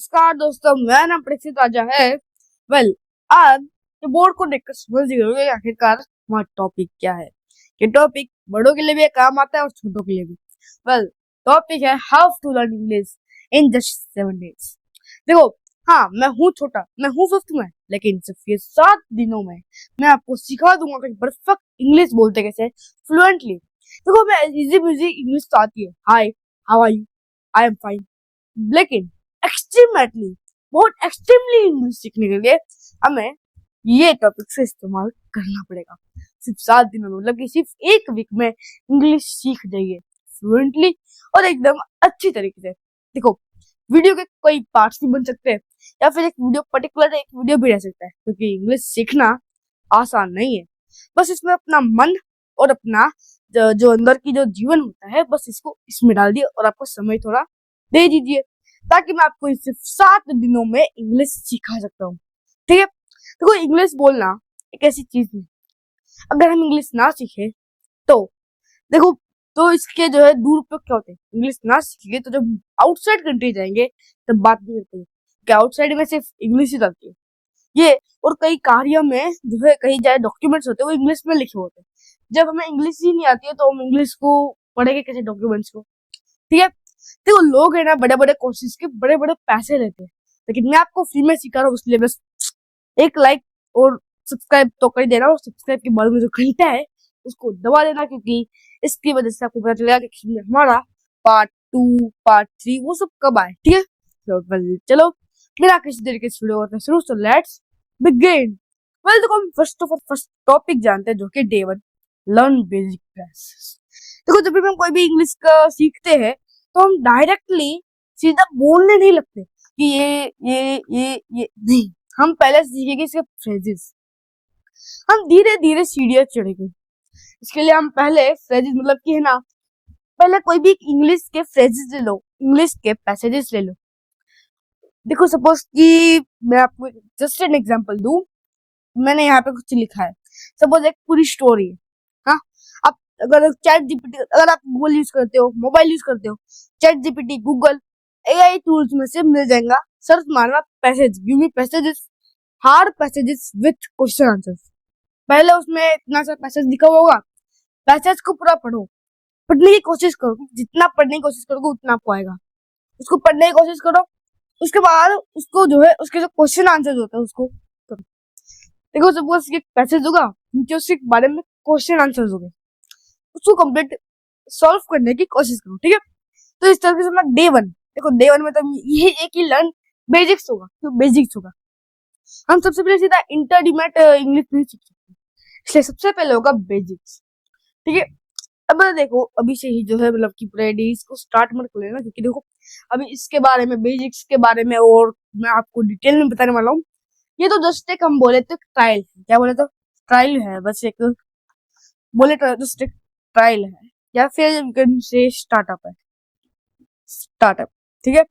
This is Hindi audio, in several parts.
नमस्कार दोस्तों, मेरा नाम परीक्षित राजा है। वेल, आज ये बोर्ड को देखकर समझ गए होंगे आखिरकार हमारा टॉपिक क्या है। ये टॉपिक बड़ों के लिए भी काम आता है और छोटों के लिए भी। वेल, टॉपिक है how to learn English in just 7 days। देखो, हाँ, मैं हूँ छोटा, मैं हूँ 5th में, लेकिन सिर्फ ये 7 दिनों में मैं आपको सिखा दूंगा कि परफेक्ट इंग्लिश बोलते कैसे फ्लुएंटली। देखो, मैं इजी बिजी इंग्लिश तो आती है। Hi, how are you, I am fine. लेकिन एक्सट्रीमली, बहुत एक्सट्रीमली इंग्लिश सीखने के लिए हमें ये टॉपिक से इस्तेमाल करना पड़ेगा। सिर्फ 7 दिनों में, मतलब कि सिर्फ एक वीक में इंग्लिश सीख जाइए फ्लुएंटली और एकदम अच्छी तरीके से। देखो, वीडियो के कोई पार्ट्स भी बन सकते हैं या फिर एक वीडियो पर्टिकुलर एक वीडियो भी रह सकता है, क्योंकि इंग्लिश सीखना आसान नहीं है। बस इसमें अपना मन और अपना जो अंदर की जो जीवन होता है, बस इसको इसमें डाल दिए और आपको समय थोड़ा दे दीजिए, ताकि मैं आपको सिर्फ 7 दिनों में इंग्लिश सिखा सकता हूँ। ठीक है, देखो, इंग्लिश बोलना एक ऐसी चीज है, अगर हम इंग्लिश ना सीखे तो देखो, तो इसके जो है दुरुपयोग क्या होते हैं। इंग्लिश ना सीखेंगे तो जब आउटसाइड कंट्री जाएंगे तब बात नहीं करते हैं कि आउटसाइड में सिर्फ इंग्लिश ही चलती है। ये और कई कार्य में जो है कहीं जाए डॉक्यूमेंट्स होते हैं वो इंग्लिश में लिखे होते हैं। जब हमें इंग्लिश ही नहीं आती है तो हम इंग्लिश को पढ़ेंगे कैसे, डॉक्यूमेंट्स को। ठीक है, देखो, लोग है ना, बड़े बड़े कोर्सेज के बड़े बड़े पैसे लेते हैं, लेकिन मैं आपको फ्री में सिखा रहा हूँ, इसलिए बस एक लाइक और सब्सक्राइब तो कर ही देना, और सब्सक्राइब के बाद में जो घंटा है उसको दबा देना, क्योंकि इसकी वजह से आपको पता चलेगा कि हमारा पार्ट 2 पार्ट 3 वो सब कब आए। ठीक है, तो चलो बिना किसी तरीके से वीडियो करते शुरू, तो लेट्स बिगिन। वेल, देखो, हम फर्स्ट टॉपिक जानते हैं, जो कि डे 1, लर्न बेसिक फ्रेजेस। देखो, जब भी हम कोई भी इंग्लिश का सीखते हैं तो हम डायरेक्टली सीधा बोलने नहीं लगते कि ये नहीं। हम पहले सीखेंगे इसके फ्रेजेस, हम धीरे धीरे सीढ़ियां चढ़ेंगे। इसके लिए हम पहले फ्रेजेस, मतलब कि है ना, पहले कोई भी इंग्लिश के फ्रेजेस ले लो, इंग्लिश के पैसेजेस ले लो। देखो, सपोज कि मैं आपको जस्ट एन एग्जांपल दूं, मैंने यहाँ पे कुछ लिखा है। सपोज एक पूरी स्टोरी है। हाँ, आप अगर चैट जीपीटी, अगर आप गूगल यूज करते हो, मोबाइल यूज करते हो, chat GPT, Google, AI tools में से मिल जाएगा। सर्च मारना passage, give me passages, hard passages with question answers. पहले उसमें इतना सा पैसेज लिखा हुआ होगा, पैसेज को पूरा पढ़ो, पढ़ने की कोशिश करो, जितना पढ़ने की कोशिश करोगे उतना आपको आएगा। उसको पढ़ने की कोशिश करो, उसके बाद उसको जो है उसके जो क्वेश्चन आंसर होता है उसको करो। देखो, सपोज एक पैसेज होगा, नीचे उसके बारे में क्वेश्चन आंसर होंगे, उसको कंप्लीट सॉल्व करने की कोशिश करो। ठीक है, तो इस तरीके से अपना डे 1, देखो डे 1 में तो ये एक ही लर्न बेसिक्स होगा, तो बेसिक्स होगा। हम सबसे पहले सीधा इंटरमीडिएट इंग्लिश नहीं सीख सकते, इसलिए सबसे पहले होगा बेसिक्स। ठीक है, अब देखो, अभी से ही जो है, मतलब कि पूरे डेज को स्टार्ट मत कर लेना, क्योंकि देखो अभी इसके बारे में, बेसिक्स के बारे में और मैं आपको डिटेल में बताने वाला हूँ। ये तो जस्ट एक, हम बोले तो ट्रायल है, क्या बोले तो ट्रायल है, बस एक बोले तो जस्ट एक ट्रायल है, या फिर से स्टार्टअप है, स्टार्टअप। ठीक है,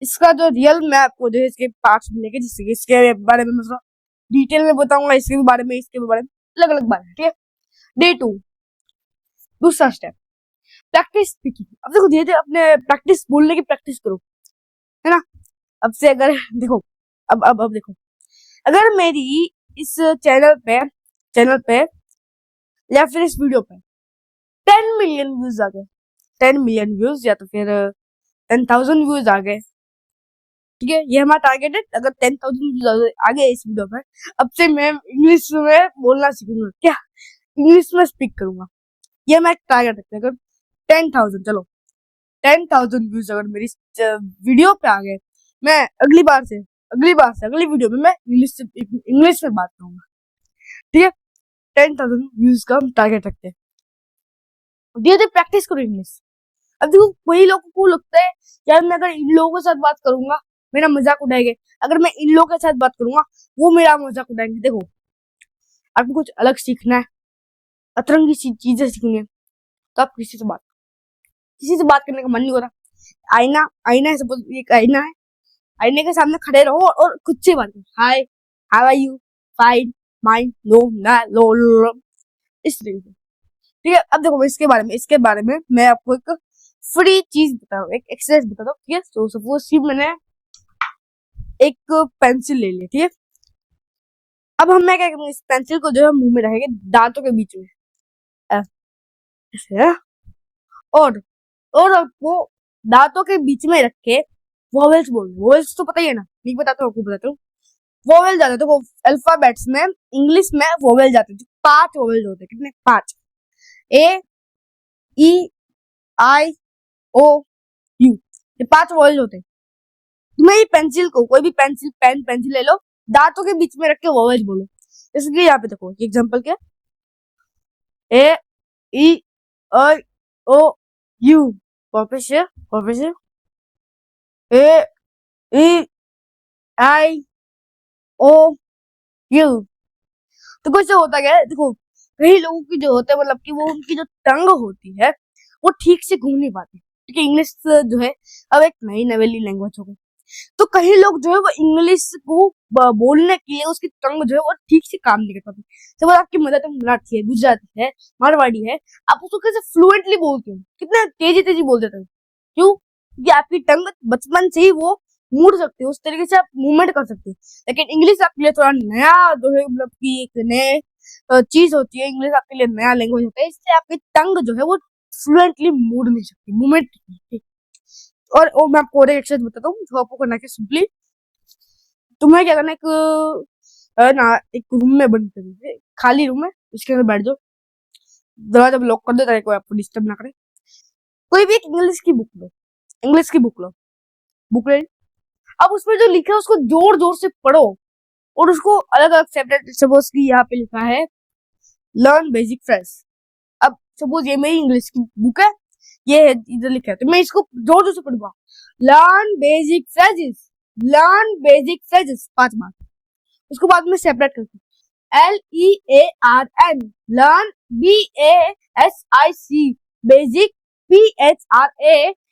इसका जो रियल मैं आपको जो है इसके पार्ट्स मिलेंगे, जिससे कि इसके बारे में मैं थोड़ा डिटेल में बताऊंगा, इसके भी बारे में, इसके भी बारे में, अलग अलग बारे में। ठीक है, डे 2, दूसरा स्टेप, प्रैक्टिस स्पीकिंग। अब देखो, धीरे धीरे अपने प्रैक्टिस बोलने की प्रैक्टिस करो, है ना। अब से अगर देखो, अब देखो, अगर मेरी इस चैनल पे या फिर इस वीडियो पे 10 मिलियन व्यूज आ गए, 10 मिलियन व्यूज या तो फिर 10,000 व्यूज आ गए, ठीक है, ये हमारा टारगेट है। अगर 10,000 व्यूज आ गए इस वीडियो पे, अब से मैं इंग्लिश में बोलना सीखूंगा, क्या इंग्लिश में स्पीक करूंगा, ये मैं टारगेट रखता हूँ। अगर 10,000, चलो 10,000 व्यूज अगर मेरी वीडियो पे आ गए, मैं अगली वीडियो में मैं इंग्लिश में बात करूंगा। ठीक है, 10,000 व्यूज का हम टारगेट रखते हैं। धीरे धीरे प्रैक्टिस करो इंग्लिश। अब देखो, वही लोगों को लगता है यार, मैं अगर इन लोगों के साथ बात करूंगा मेरा मजाक उड़ाएंगे, अगर मैं इन लोगों के साथ बात करूंगा वो मेरा मजाक उड़ाएंगे। देखो, आपको कुछ अलग सीखना है, अतरंगी चीजें सीखनी है, तो आप किसी से बात करने का मन नहीं हो रहा, आईना है, सपोज एक आईना है, आईने के सामने खड़े रहो और खुद से बात करो, hi, how are you, fine, mine, no, ना, लो, इस तरीके से। ठीक है, अब देखो, इसके बारे में मैं आपको एक फ्री चीज बता रहा हूँ, एक एक्सरसाइज बता रहा हूँ। ठीक है, तो सपोज मैंने एक पेंसिल ले लिया, ठीक है। अब हम मैं क्या करूंगा, इस पेंसिल को जो है मुंह में रखेंगे, दांतों के बीच में ऐसे है? और आपको दांतों के बीच में रख के वोवेल्स बोल, वोवेल्स तो पता ही है ना, नहीं बताता हूँ, आपको बताता हूँ। वोवेल जाते हैं, तो अल्फाबेट्स में इंग्लिश में वोवेल जाते हैं, जो 5 वोवेल होते हैं, कितने, 5, ए ई आई ओ यू, ये 5 वोवेल होते हैं। तुम्हें ये पेंसिल को, कोई भी पेंसिल, पेन, पेंसिल ले लो, दांतों के बीच में रख के वोवेल्स बोलो। इसलिए यहाँ पे देखो एग्जांपल क्या, ए ई आई ओ यू, वापस से, वापस से, ए ई आई ओ यू। तो कुछ होता क्या है, देखो कई लोगों की जो होता है, मतलब कि वो उनकी जो टंग होती है वो ठीक से घूम नहीं पाती, क्योंकि इंग्लिश जो है अब एक नई नवेली लैंग्वेज हो गई। तो कई लोग जो है वो इंग्लिश को बोलने के लिए उसकी टंग जो है वो ठीक से काम नहीं कर पाती। जब आपकी मदर टंग मराठी है, गुजराती है, मारवाड़ी है, आप उसको कैसे फ्लुएंटली बोलते हो, कितना तेजी तेजी बोल देते हो, क्यों? क्योंकि आपकी टंग बचपन से ही वो मुड़ सकती है, उस तरीके से आप मूवमेंट कर सकते हैं। लेकिन इंग्लिश आपके लिए थोड़ा नया जो है, मतलब कि एक नए चीज होती है, इंग्लिश आपके लिए नया लैंग्वेज होता है, इससे आपकी टंग जो है वो फ्लुएंटली मुड़ नहीं सकती, मूवमेंट। और मैं आपको और एक एक्सरसाइज बताता हूँ जो आपको करना है। सिंपली तुम्हें क्या करना है, एक रूम में बंद कर दीजिए, खाली रूम है, इसके अंदर बैठ जाओ, दरवाजा लॉक कर दो ताकि कोई आपको डिस्टर्ब ना करे। कोई भी एक इंग्लिश की बुक लो, इंग्लिश की बुक लो, बुक ले। अब उसमें जो लिखा है उसको जोर जोर से पढ़ो, और उसको अलग अलग सेपरेट, सपोज की यहाँ पे लिखा है लर्न बेसिक फ्रेज। अब सपोज ये मेरी इंग्लिश की बुक है, ये इधर लिखा है, तो मैं इसको जोर जोर से पढ़ूंगा, learn basic phrases, learn basic phrases 5 बार। उसको बाद में सेपरेट करती LEARN, learn BASIC, basic PHRASES,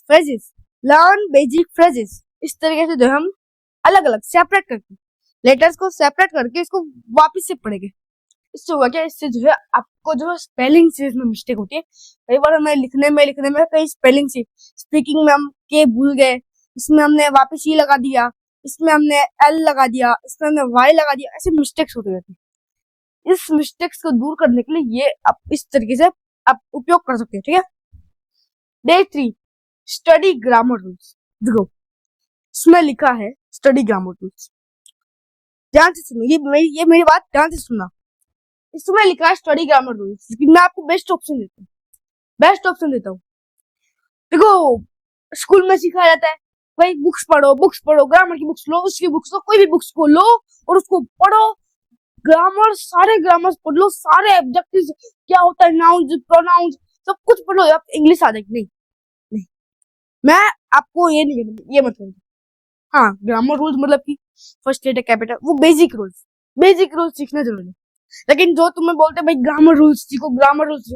phrases, learn basic phrases. इस तरीके से जो हम अलग अलग सेपरेट करके लेटर्स को सेपरेट करके इसको वापस से पढ़ेंगे। इससे होगा क्या, इससे जो है आपको जो स्पेलिंग से इसमें मिस्टेक होती है। कई बार हमें लिखने में कई स्पेलिंग से, स्पीकिंग में हम के भूल गए, इसमें हमने वापस ई लगा दिया, इसमें हमने एल लगा दिया, इसमें हमने वाई लगा दिया, ऐसे मिस्टेक्स होते रहते हैं। इस मिस्टेक्स को दूर करने के लिए ये आप इस तरीके से आप उपयोग कर सकते हैं, ठीक है। Day 3, study grammar rules. देखो इसमें लिखा है स्टडी ग्रामर रूल्स, ध्यान से सुनो, ये मेरी बात ध्यान से सुनना। इसमें लिखा है स्टडी ग्रामर रूल्स, लेकिन मैं आपको बेस्ट ऑप्शन देता हूँ, बेस्ट ऑप्शन देता हूँ। देखो स्कूल में सिखाया जाता है भाई बुक्स पढ़ो, ग्रामर की बुक्स लो, उसकी बुक्स लो, कोई भी बुक्स को लो और उसको पढ़ो, ग्रामर, सारे ग्रामर पढ़ लो, सारे एब्जेक्टिव्स क्या होता है, नाउन्स, प्रोनाउंस, सब कुछ पढ़ लो, आप इंग्लिश आ जाएगी। नहीं नहीं, मैं आपको ये नहीं कहूँगा, ये मत करो। हाँ ग्रामर रूल्स मतलब कि फर्स्ट लेटर कैपिटल, वो बेसिक रूल्स सीखना जरूरी है। लेकिन जो तुम्हें बोलते हैं भाई ग्रामर रूल्स सीखो, ग्रामर रूल्स,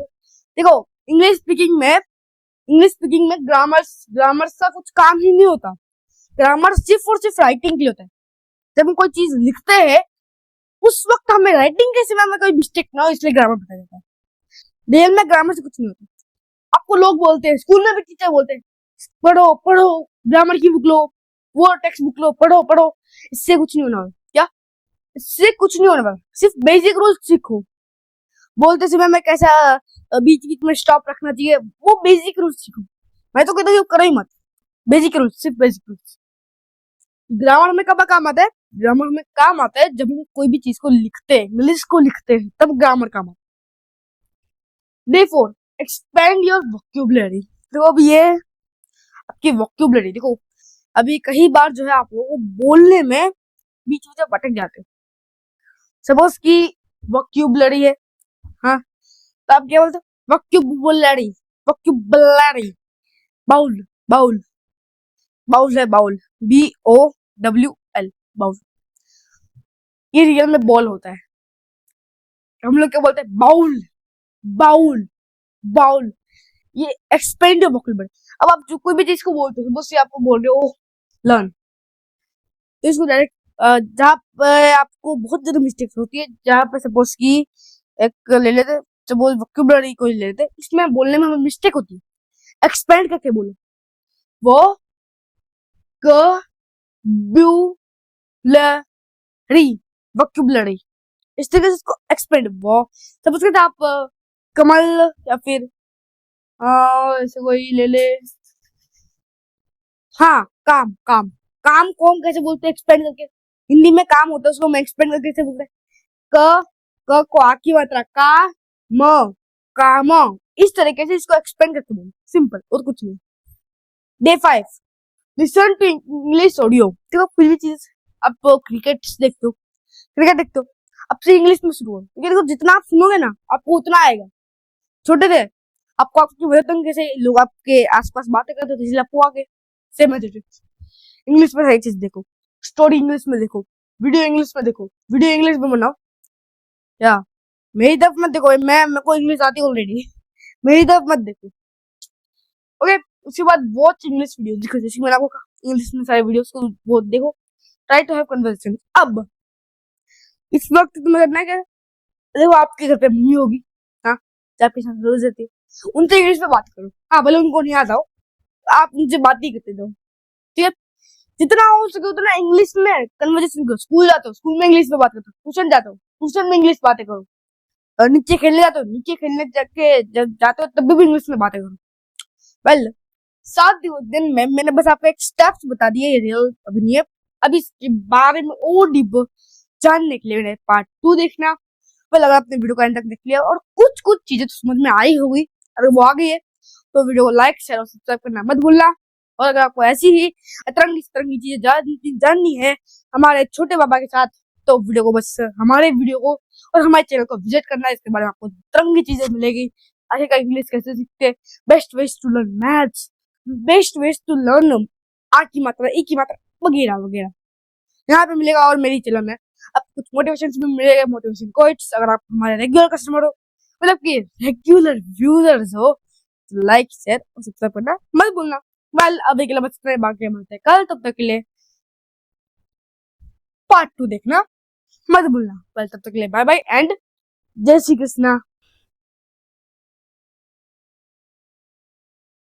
देखो इंग्लिश स्पीकिंग में ग्रामर का कुछ काम ही नहीं होता। ग्रामर सिर्फ और सिर्फ राइटिंग के लिए होता है। जब हम कोई चीज लिखते हैं उस वक्त हमें राइटिंग के सिवा में कोई मिस्टेक ना हो, इसलिए ग्रामर बताया जाता है। रियल में ग्रामर से कुछ नहीं होता। आपको लोग बोलते हैं, स्कूल में भी टीचर बोलते हैं पढ़ो ग्रामर की बुक लो, वो टेक्स्ट बुक लो, पढ़ो, इससे कुछ नहीं होना वाला। क्या? इससे कुछ नहीं होने वाला, सिर्फ बेसिक रूल्स सीखो। बोलते समय में कैसा बीच बीच में स्टॉप रखना चाहिए, वो बेसिक रूल्स सीखो। मैं तो कहता हूँ करो ही मत, बेसिक रूल्स, सिर्फ बेसिक रूल्स। ग्रामर में कब काम आता है? ग्रामर में काम आता है जब हम कोई भी चीज को लिखते हैं, इंग्लिश को लिखते हैं, तब ग्रामर काम आता है। Day 4, expand your vocabulary. तो अब ये आपकी वोक्यूबलरी, देखो अभी कई बार जो है आप लोगों को बोलने में बीच बीच में भटक जाते हो। सपोज की वोक्यूबलरी है, हाँ, तो आप क्या बोलते हो? Vocabulary, vocabulary, bowl, bowl, bowl है, बाउल, BOWL, बाउल। ये रियल में बॉल होता है, हम लोग क्या बोलते हैं? Bowl, bowl, bowl. ये एक्सपेंड वोकैबुलरी। अब आप जो कोई भी चीज को बोलते हो, बस आपको बोल रहे हो लर्न, तो इसको डायरेक्ट जहाँ पे आपको बहुत ज्यादा मिस्टेक्स होती है, जहाँ पे सपोज की एक ले लेते, सपोज वोकैबुलरी को ले लेते, इसमें बोलने में हमें मिस्टेक होती है। एक्सपेंड करके बोलो, वो क वोकैबुलरी, इस तरीके से इसको एक्सपेंड। वो सपोज करते आप कमल या फिर ऐसे कोई ले ले, हाँ काम काम काम को हम कैसे बोलते हैं एक्सपेंड करके? हिंदी में काम होता है, उसको हम एक्सपेंड करके कैसे बोलते हैं? क को आ की मात्रा का म काम, इस तरीके से इसको एक्सपेंड करके बोलते, सिंपल और कुछ नहीं। Day 5, listen to English audio. देखो कुछ भी चीज, आप क्रिकेट देखते हो, आपसे इंग्लिश में शुरू हो, क्योंकि देखो जितना आप सुनोगे ना आपको उतना आएगा। छोटे थे आपको आपकी वजह तंग कैसे लोग आपके आसपास बातें करते थे, इसलिए आपको आगे सेम है। इंग्लिश में सारी चीज देखो, स्टोरी इंग्लिश में देखो, वीडियो इंग्लिश में देखो, वीडियो इंग्लिश में बनाओ। या मेरी तरफ मत देखो, मैं मेरे को इंग्लिश आती ऑलरेडी, मेरी तरफ मत देखो। ओके, उसके बाद वॉच इंग्लिश वीडियो देखो, जैसे मैंने आपको कहा इंग्लिश में सारे वीडियोस को वो देखो। Try to have conversation. अब इस वक्त तुम्हें करना है क्या? देखो आपके घर पे मम्मी होगी, हाँ, आपके साथ रोज रहती है, उनसे इंग्लिश में बात करो। हाँ भले उनको नहीं आता हो, आप उनसे बात ही करते जाओ, ठीक है? जितना हो सके उतना इंग्लिश में कन्वर्सेशन करो। स्कूल जाते हो, स्कूल में इंग्लिश में बात करते हो। ट्यूशन जाते हो, ट्यूशन में इंग्लिश बातें करो। और नीचे खेलने जाते हो, नीचे खेलने जाके जब जाते हो तब भी इंग्लिश में बातें करो। वेल 7 दिन में मैंने बस आपको एक स्टेप्स बता दिए, ये रियल अभी नहीं है। अब इसके बारे में और डीप जानने के लिए मेरे पार्ट 2 देखना। वेल अगर आपने वीडियो को एंड तक देख लिया और कुछ कुछ चीजें तो समझ में आई होगी, अगर वो आ गई है तो वीडियो को लाइक शेयर और सब्सक्राइब करना मत भूलना। और अगर आपको ऐसी ही अतरंगी सतरंगी चीजें जाननी है हमारे छोटे बाबा के साथ, तो वीडियो को बस हमारे वीडियो को और हमारे चैनल को विजिट करना है। इसके बारे में आपको तरंगी चीजें मिलेगी। आखिरकार इंग्लिश कैसे सीखते, best ways to learn maths, best ways to learn आ की मात्रा, ई की मात्रा वगैरह वगैरह यहाँ पे मिलेगा। और मेरी चैनल में अब कुछ मोटिवेशन भी मिलेगा, मोटिवेशन कोट्स। अगर आप हमारे रेगुलर कस्टमर हो, मतलब कि रेगुलर व्यूअर्स हो, तो लाइक शेयर और सब्सक्राइब करना मत भूलना। वेल अभी के लिए बस इतना ही, बाकी मिलते हैं कल, तब तक के लिए पार्ट 2 देखना मत भूलना। वेल तब तक के लिए बाय बाय एंड जय श्री कृष्णा।